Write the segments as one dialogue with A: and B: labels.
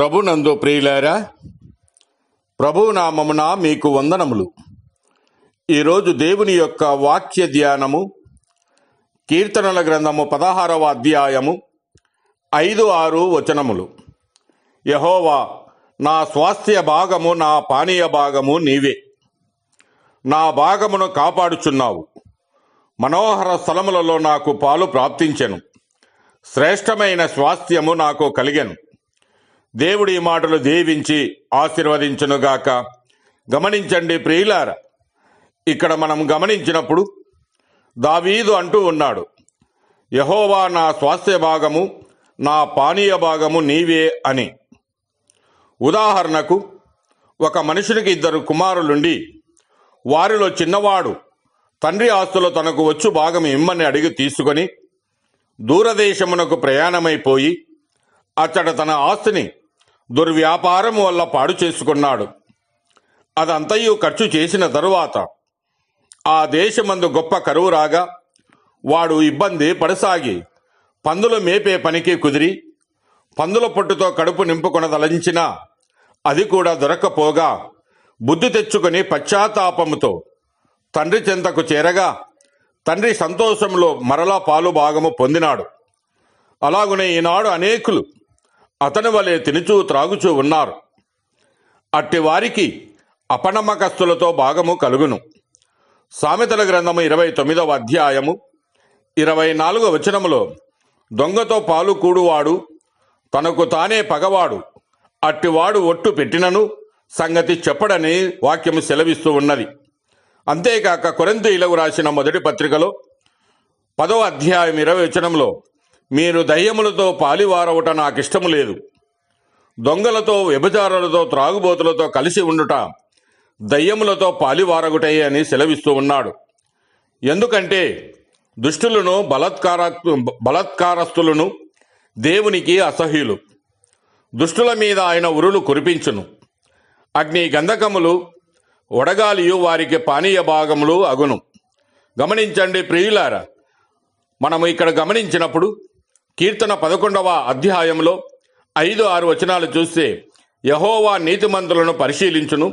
A: ప్రభునందు ప్రియులారా, ప్రభునామమున మీకు వందనములు. ఈరోజు దేవుని యొక్క వాక్య ధ్యానము కీర్తనల గ్రంథము 16వ అధ్యాయము 5-6 వచనములు. యెహోవా, నా స్వాస్థ్య భాగము, నా పానీయ భాగము నీవే. నా భాగమును కాపాడుచున్నావు. మనోహర స్థలములలో నాకు పాలు ప్రాప్తించెను. శ్రేష్టమైన స్వాస్థ్యము నాకు కలిగెను. దేవుడి మాటలు దీవించి ఆశీర్వదించునుగాక. గమనించండి ప్రియులారా, ఇక్కడ మనం గమనించినప్పుడు దావీదు అంటూ ఉన్నాడు, యెహోవా నా స్వాస్థ్య భాగము, నా పానీయ భాగము నీవే అని. ఉదాహరణకు, ఒక మనుషునికి 2 కుమారులుండి వారిలో చిన్నవాడు తండ్రి ఆస్తులు తనకు వచ్చు భాగం ఇమ్మని అడిగి తీసుకొని దూరదేశమునకు ప్రయాణమైపోయి అతడు తన ఆస్తిని దుర్వ్యాపారం వల్ల పాడు చేసుకున్నాడు. అదంతయు ఖర్చు చేసిన తరువాత ఆ దేశమందు గొప్ప కరువు రాగా వాడు ఇబ్బంది పడసాగి పందులు మేపే పనికి కుదిరి పందుల పొట్టుతో కడుపు నింపుకొనదలంచినా అది కూడా దొరక్కపోగా బుద్ధి తెచ్చుకొని పశ్చాత్తాపముతో తండ్రి చెంతకు చేరగా తండ్రి సంతోషంలో మరలా పాలు భాగము పొందినాడు. అలాగునే ఈనాడు అనేకులు అతని వలె తినుచూ త్రాగుచూ ఉన్నారు. అట్టి వారికి అపనమ్మకస్తులతో భాగము కలుగును. సామెతల గ్రంథము 29వ అధ్యాయము 24వ వచనములో, దొంగతో పాలు కూడువాడు తనకు తానే పగవాడు, అట్టివాడు ఒట్టు పెట్టినను సంగతి చెప్పడని వాక్యము సెలవిస్తూ ఉన్నది. అంతేకాక కొరింథీయులకు రాసిన మొదటి పత్రికలో 10వ అధ్యాయం 20వ వచనంలో, మీరు దయ్యములతో పాలివారవుట నాకిష్టము లేదు. దొంగలతో, వ్యభిచారులతో, త్రాగుబోతులతో కలిసి ఉండుట దయ్యములతో పాలివారగుటే అని సెలవిస్తూ ఉన్నాడు. ఎందుకంటే దుష్టులను, బలత్కారస్తులను దేవునికి అసహ్యులు. దుష్టుల మీద ఆయన ఉరులు కురిపించును. అగ్ని గంధకములు, వడగాలియు వారికి పానీయ భాగములు అగును. గమనించండి ప్రియులారా, మనము ఇక్కడ గమనించినప్పుడు కీర్తన 11వ అధ్యాయంలో 5-6 వచనాలు చూస్తే, యెహోవా నీతిమంతులను పరిశీలించును,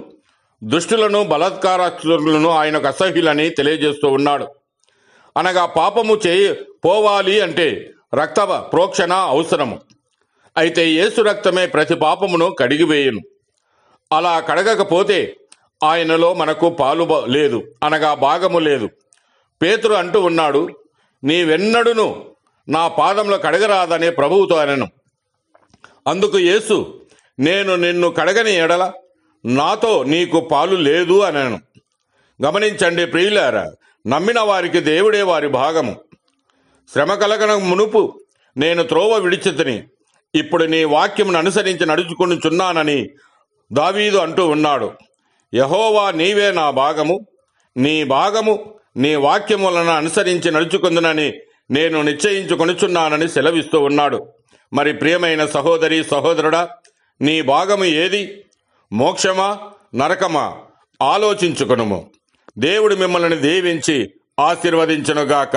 A: దుష్టులను, బలాత్కారస్తులను ఆయనకు అసహ్యులని తెలియజేస్తూ ఉన్నాడు. అనగా పాపము పోవాలి అంటే రక్త ప్రోక్షణ అవసరము. అయితే యేసు రక్తమే ప్రతి పాపమును కడిగివేయును. అలా కడగకపోతే ఆయనలో మనకు పాలు లేదు, అనగా భాగము లేదు. పేతురు అంటూ ఉన్నాడు, నీవెన్నడును నా పాదములు కడగరాదని ప్రభువుతో అనెను. అందుకు యేసు, నేను నిన్ను కడగని ఎడల నాతో నీకు పాలు లేదు అనెను. గమనించండి ప్రియులారా, నమ్మిన వారికి దేవుడే వారి భాగము. శ్రమ కలగన మునుపు నేను త్రోవ విడిచితిని, ఇప్పుడు నీ వాక్యమును అనుసరించి నడుచుకొనుచున్నానని దావీదు అంటూ ఉన్నాడు. యెహోవా నీవే నా భాగము, నీ భాగము నీ వాక్యములను అనుసరించి నడుచుకుందునని నేను నిశ్చయించుకొనుచున్నానని సెలవిస్తూ ఉన్నాడు. మరి ప్రియమైన సహోదరి సహోదరుడా, నీ భాగము ఏది? మోక్షమా, నరకమా? ఆలోచించుకొనుము. దేవుడు మిమ్మల్ని దీవించి ఆశీర్వదించునుగాక.